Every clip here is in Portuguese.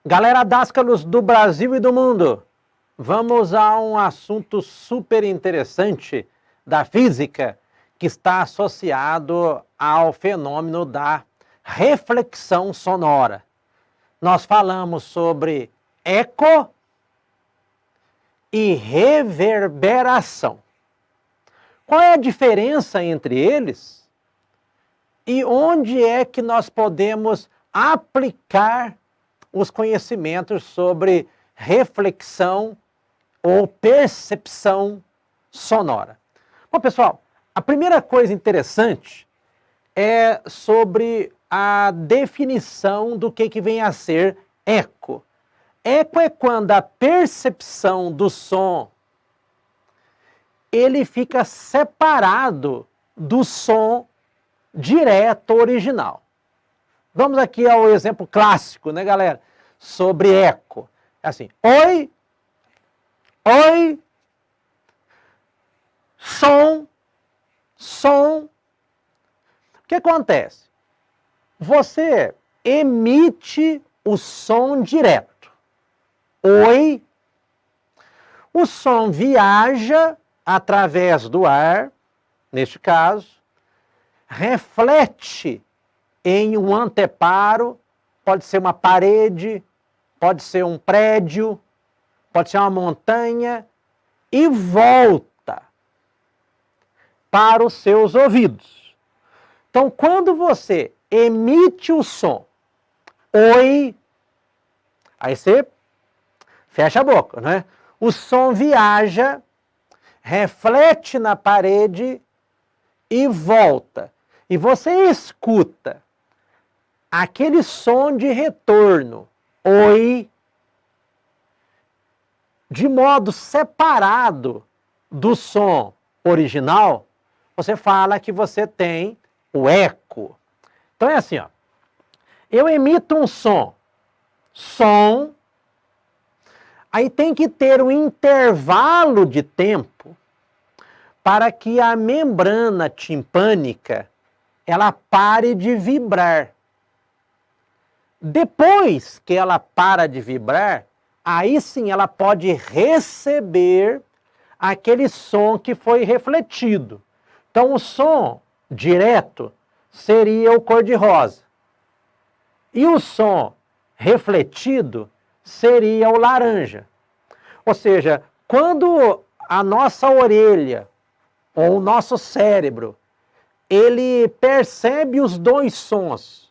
Galera Dascalos do Brasil e do mundo, vamos a um assunto super interessante da física que está associado ao fenômeno da reflexão sonora. Nós falamos sobre eco e reverberação. Qual é a diferença entre eles? E onde é que nós podemos aplicar os conhecimentos sobre reflexão ou percepção sonora? Bom, pessoal, a primeira coisa interessante é sobre a definição do que vem a ser eco. Eco é quando a percepção do som ele fica separado do som direto original. Vamos aqui ao exemplo clássico, né, galera? Sobre eco. É assim, oi, oi, som, som. O que acontece? Você emite o som direto. Oi. O som viaja através do ar, neste caso, reflete em um anteparo, pode ser uma parede, pode ser um prédio, pode ser uma montanha, e volta para os seus ouvidos. Então, quando você emite o som, oi, aí você fecha a boca, né? O som viaja, reflete na parede e volta. E você escuta aquele som de retorno, oi, de modo separado do som original, você fala que você tem o eco. Então é assim, ó. Eu emito um som, aí tem que ter um intervalo de tempo para que a membrana timpânica ela pare de vibrar. Depois que ela para de vibrar, aí sim ela pode receber aquele som que foi refletido. Então o som direto seria o cor-de-rosa. E o som refletido seria o laranja. Ou seja, quando a nossa orelha ou o nosso cérebro, ele percebe os dois sons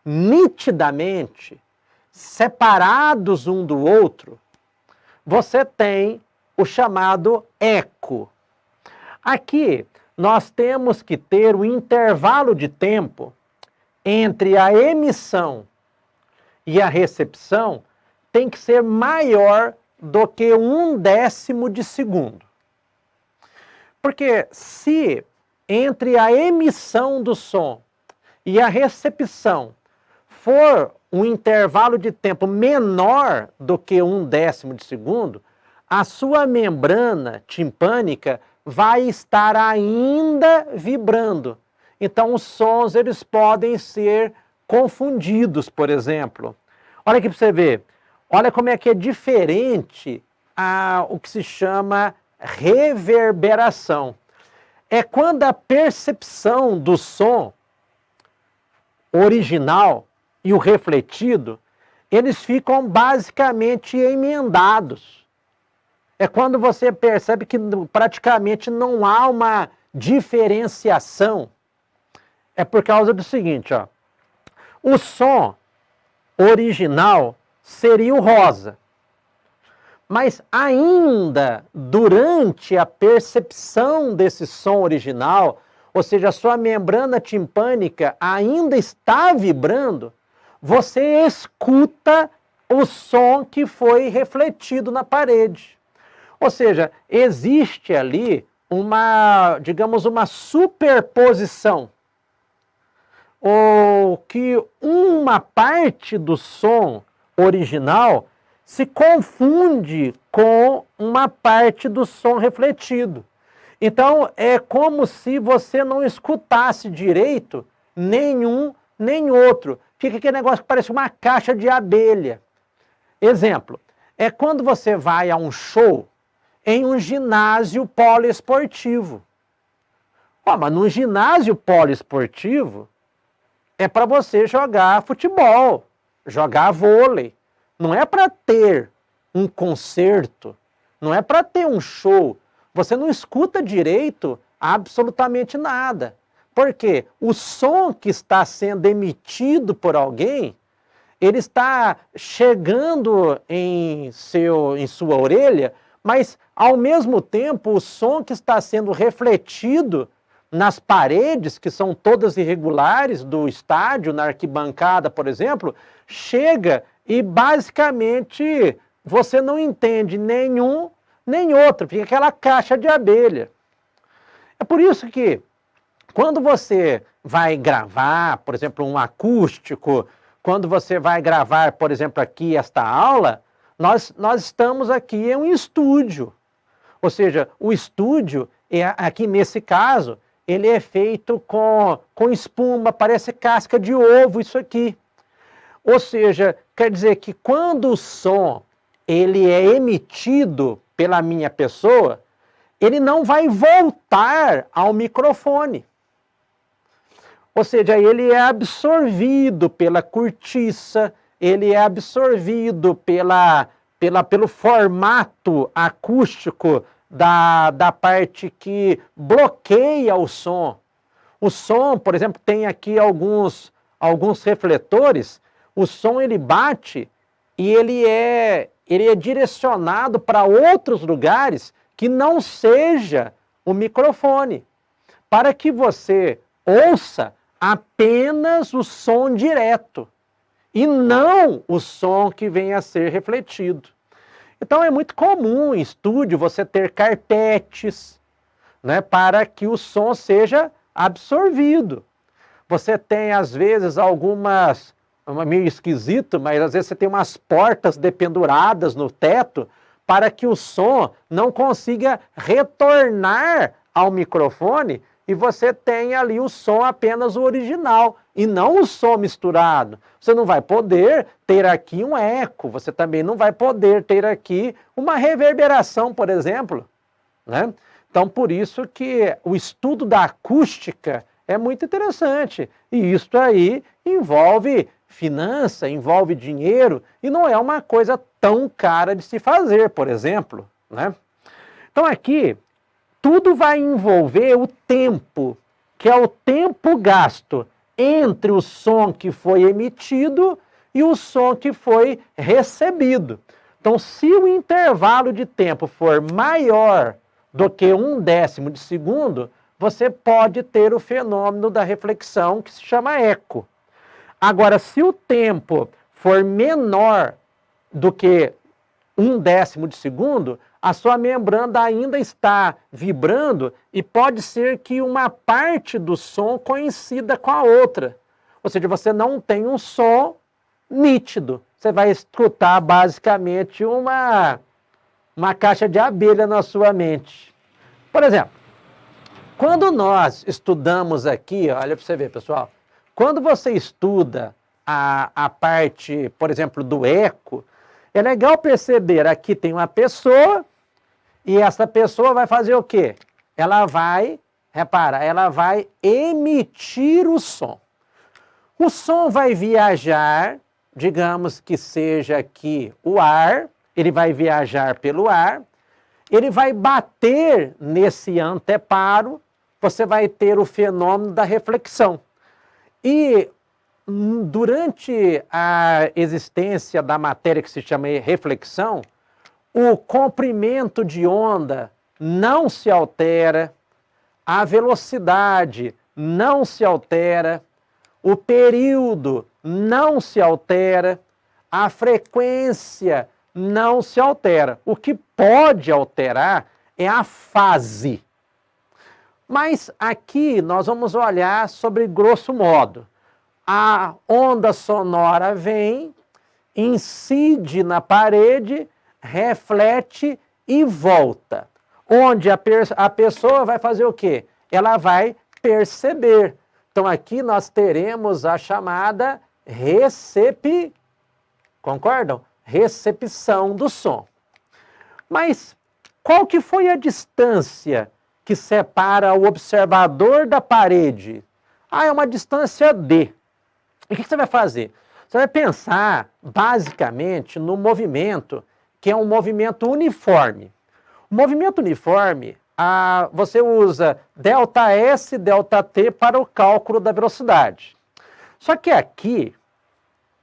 nitidamente, separados um do outro, você tem o chamado eco. Aqui, nós temos que ter o intervalo de tempo entre a emissão e a recepção tem que ser maior do que 1/10 de segundo. Porque se entre a emissão do som e a recepção for um intervalo de tempo menor do que 1/10 de segundo, a sua membrana timpânica vai estar ainda vibrando. Então os sons eles podem ser confundidos, por exemplo. Olha aqui para você ver. Olha como é que é diferente o que se chama reverberação. É quando a percepção do som original e o refletido, eles ficam basicamente emendados. É quando você percebe que praticamente não há uma diferenciação. É por causa do seguinte, ó. O som original seria o rosa. Mas ainda durante a percepção desse som original, ou seja, a sua membrana timpânica ainda está vibrando, você escuta o som que foi refletido na parede. Ou seja, existe ali uma, digamos, uma superposição. Ou que uma parte do som original se confunde com uma parte do som refletido. Então, é como se você não escutasse direito nenhum nem outro. Fica aquele negócio que parece uma caixa de abelha. Exemplo, é quando você vai a um show em um ginásio poliesportivo. Mas num ginásio poliesportivo é para você jogar futebol, jogar vôlei. Não é para ter um concerto, não é para ter um show. Você não escuta direito absolutamente nada. Porque o som que está sendo emitido por alguém, ele está chegando em sua orelha, mas ao mesmo tempo o som que está sendo refletido nas paredes, que são todas irregulares do estádio, na arquibancada, por exemplo, chega e basicamente você não entende nenhum nem outro, fica aquela caixa de abelha. É por isso que quando você vai gravar, por exemplo, um acústico, quando você vai gravar, por exemplo, aqui esta aula, nós estamos aqui em um estúdio. Ou seja, o estúdio, aqui nesse caso, ele é feito com espuma, parece casca de ovo isso aqui. Ou seja, quer dizer que quando o som ele é emitido pela minha pessoa, ele não vai voltar ao microfone. Ou seja, ele é absorvido pela cortiça, ele é absorvido pelo formato acústico da parte que bloqueia o som. O som, por exemplo, tem aqui alguns refletores, o som ele bate e ele é direcionado para outros lugares que não seja o microfone, para que você ouça apenas o som direto e não o som que vem a ser refletido. Então é muito comum em estúdio você ter carpetes, né, para que o som seja absorvido. Você tem às vezes algumas, meio esquisito, mas às vezes você tem umas portas dependuradas no teto para que o som não consiga retornar ao microfone e você tem ali o som apenas o original e não o som misturado. Você não vai poder ter aqui um eco, você também não vai poder ter aqui uma reverberação, por exemplo, né? Então, por isso que o estudo da acústica é muito interessante. E isso aí envolve finança, envolve dinheiro, e não é uma coisa tão cara de se fazer, por exemplo, né? Então, aqui, tudo vai envolver o tempo, que é o tempo gasto entre o som que foi emitido e o som que foi recebido. Então, se o intervalo de tempo for maior do que 1/10 de segundo, você pode ter o fenômeno da reflexão, que se chama eco. Agora, se o tempo for menor do que 1/10 de segundo, a sua membrana ainda está vibrando e pode ser que uma parte do som coincida com a outra. Ou seja, você não tem um som nítido. Você vai escutar basicamente uma caixa de abelha na sua mente. Por exemplo, quando nós estudamos aqui, olha para você ver, pessoal, quando você estuda a parte, por exemplo, do eco, é legal perceber, aqui tem uma pessoa e essa pessoa vai fazer o quê? Ela vai, repara, ela vai emitir o som. O som vai viajar, digamos que seja aqui o ar, ele vai viajar pelo ar, ele vai bater nesse anteparo, você vai ter o fenômeno da reflexão. E durante a existência da matéria que se chama reflexão, o comprimento de onda não se altera, a velocidade não se altera, o período não se altera, a frequência não se altera. O que pode alterar é a fase. Mas aqui nós vamos olhar sobre grosso modo. A onda sonora vem, incide na parede, reflete e volta. Onde a pessoa vai fazer o quê? Ela vai perceber. Então aqui nós teremos a chamada concordam? recepção do som. Mas qual que foi a distância que separa o observador da parede? Ah, é uma distância D. E o que você vai fazer? Você vai pensar, basicamente, no movimento, que é um movimento uniforme. O movimento uniforme, você usa ΔS, ΔT para o cálculo da velocidade. Só que aqui,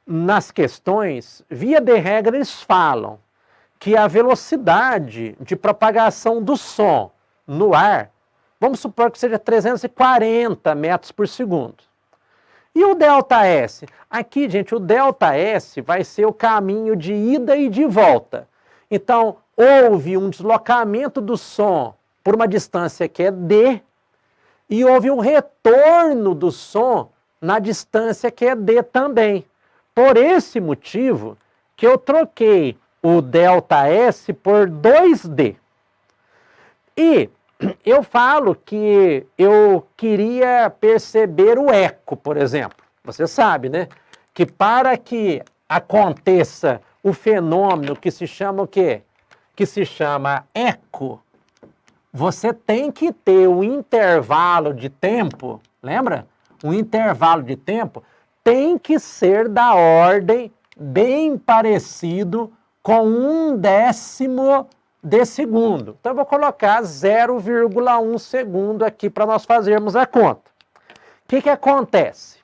nas questões, via de regra, eles falam que a velocidade de propagação do som no ar, vamos supor que seja 340 metros por segundo. E o ΔS? Aqui, gente, o ΔS vai ser o caminho de ida e de volta. Então, houve um deslocamento do som por uma distância que é D, e houve um retorno do som na distância que é D também. Por esse motivo que eu troquei o ΔS por 2D. E eu falo que eu queria perceber o eco, por exemplo. Você sabe, né? Que para que aconteça o fenômeno que se chama o quê? Que se chama eco, você tem que ter um intervalo de tempo, lembra? Um intervalo de tempo tem que ser da ordem bem parecido com 1/10 de segundo. Então, eu vou colocar 0,1 segundo aqui para nós fazermos a conta. O que acontece?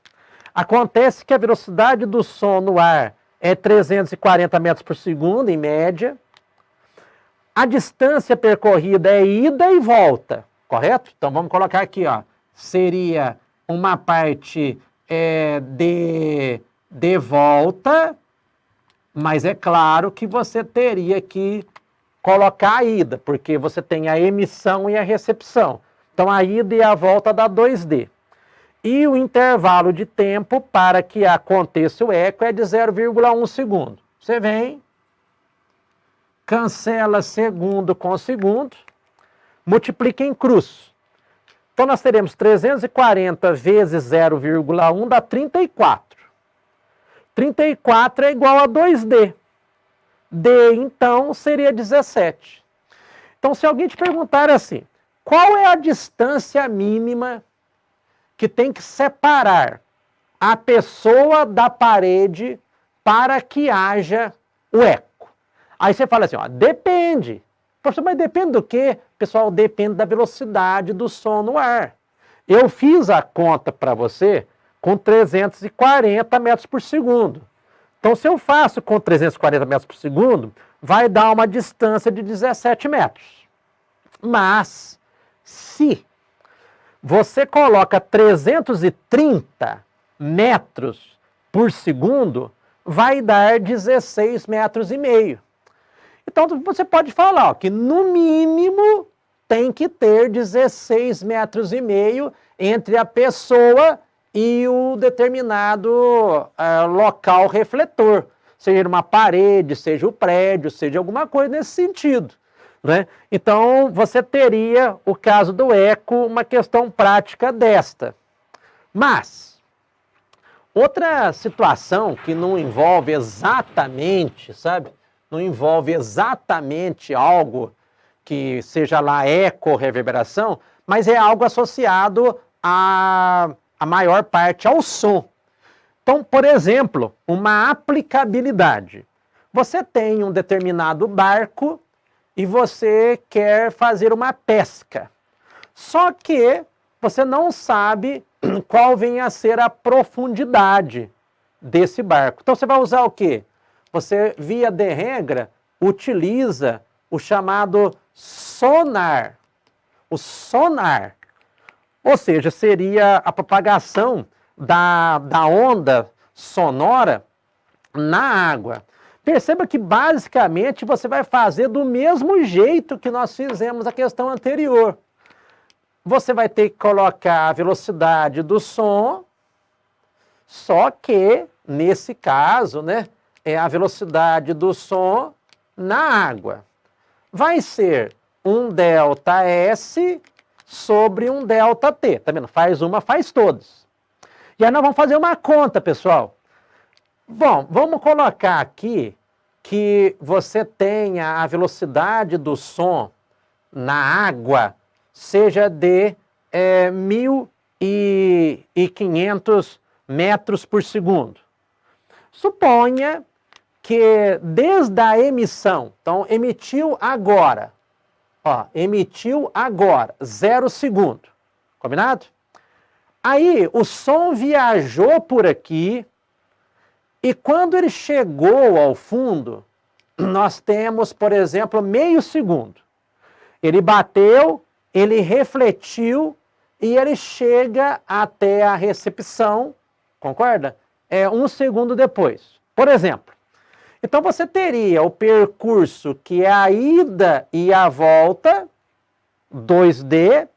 Acontece que a velocidade do som no ar é 340 metros por segundo, em média. A distância percorrida é ida e volta, correto? Então, vamos colocar aqui, ó. Seria uma parte de volta, mas é claro que você teria que colocar a ida, porque você tem a emissão e a recepção. Então, a ida e a volta dá 2D. E o intervalo de tempo para que aconteça o eco é de 0,1 segundo. Você vem, cancela segundo com segundo, multiplica em cruz. Então, nós teremos 340 vezes 0,1 dá 34. 34 é igual a 2D. D, então, seria 17. Então, se alguém te perguntar assim, qual é a distância mínima que tem que separar a pessoa da parede para que haja o eco? Aí você fala assim, ó, depende. Professor, mas depende do quê? Pessoal, depende da velocidade do som no ar. Eu fiz a conta para você com 340 metros por segundo. Então, se eu faço com 340 metros por segundo, vai dar uma distância de 17 metros. Mas, se você coloca 330 metros por segundo, vai dar 16 metros e meio. Então, você pode falar ó, que, no mínimo, tem que ter 16 metros e meio entre a pessoa e o determinado local refletor, seja uma parede, seja o prédio, seja alguma coisa nesse sentido. Né? Então, você teria, o caso do eco, uma questão prática desta. Mas, outra situação que não envolve exatamente, sabe? Não envolve exatamente algo que seja lá eco-reverberação, mas é algo associado a maior parte ao som. Então, por exemplo, uma aplicabilidade. Você tem um determinado barco e você quer fazer uma pesca. Só que você não sabe qual vem a ser a profundidade desse barco. Então, você vai usar o quê? Você, via de regra, utiliza o chamado sonar. O sonar. Ou seja, seria a propagação da onda sonora na água. Perceba que, basicamente, você vai fazer do mesmo jeito que nós fizemos a questão anterior. Você vai ter que colocar a velocidade do som, só que, nesse caso, né, é a velocidade do som na água. Vai ser um ΔS sobre um ΔT. Tá vendo? Faz uma, faz todas. E aí nós vamos fazer uma conta, pessoal. Bom, vamos colocar aqui que você tenha a velocidade do som na água seja de 1.500 metros por segundo. Suponha que desde a emissão, então emitiu agora, 0 segundo, combinado? Aí o som viajou por aqui e quando ele chegou ao fundo, nós temos, por exemplo, meio segundo. Ele bateu, ele refletiu e ele chega até a recepção, concorda? 1 segundo depois. Por exemplo, então você teria o percurso que é a ida e a volta, 2D,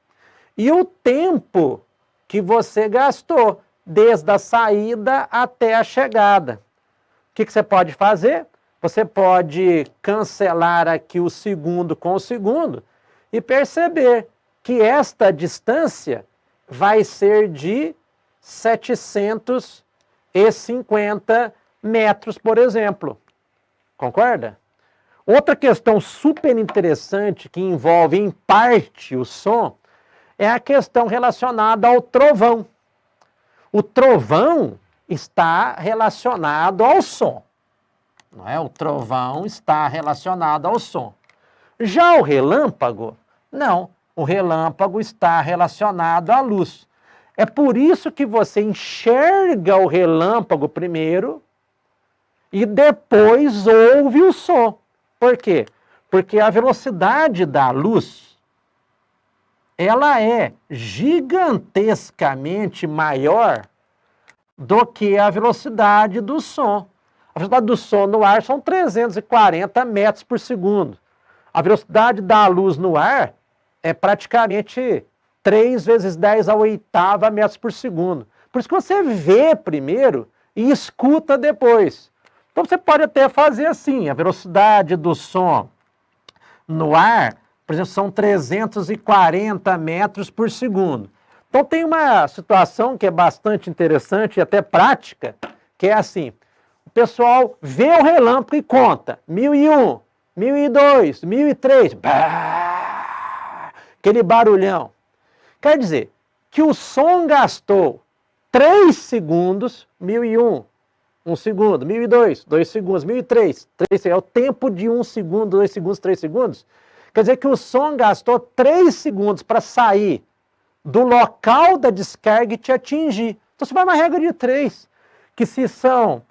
e o tempo que você gastou, desde a saída até a chegada. O que você pode fazer? Você pode cancelar aqui o segundo com o segundo e perceber que esta distância vai ser de 750 metros, por exemplo. Concorda? Outra questão super interessante que envolve, em parte, o som, é a questão relacionada ao trovão. O trovão está relacionado ao som. Não é? O trovão está relacionado ao som. Já o relâmpago, não. O relâmpago está relacionado à luz. É por isso que você enxerga o relâmpago primeiro e depois ouve o som. Por quê? Porque a velocidade da luz, ela é gigantescamente maior do que a velocidade do som. A velocidade do som no ar são 340 metros por segundo. A velocidade da luz no ar é praticamente 3 vezes 10 a oitava metros por segundo. Por isso que você vê primeiro e escuta depois. Então você pode até fazer assim, a velocidade do som no ar, por exemplo, são 340 metros por segundo. Então tem uma situação que é bastante interessante e até prática, que é assim, o pessoal vê o relâmpago e conta, 1001, 1002, 1003, aquele barulhão. Quer dizer que o som gastou 3 segundos, 1001, 1 segundo, 1002, 2 segundos, 1003, 3 é o tempo de 1 segundo, 2 segundos, 3 segundos. Quer dizer que o som gastou 3 segundos para sair do local da descarga e te atingir. Então você vai uma regra de 3, que se são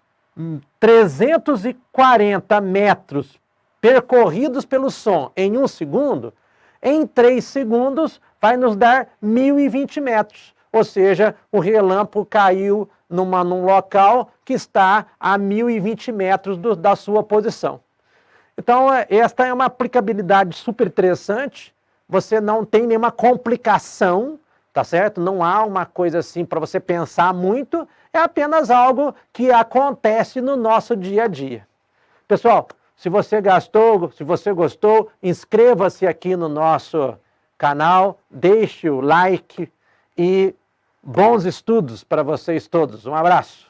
340 metros percorridos pelo som em 1 segundo, em 3 segundos vai nos dar 1.020 metros. Ou seja, o relâmpago caiu num local que está a 1.020 metros da sua posição. Então, esta é uma aplicabilidade super interessante. Você não tem nenhuma complicação, tá certo? Não há uma coisa assim para você pensar muito, é apenas algo que acontece no nosso dia a dia. Pessoal, se você gostou, inscreva-se aqui no nosso canal, deixe o like e bons estudos para vocês todos. Um abraço.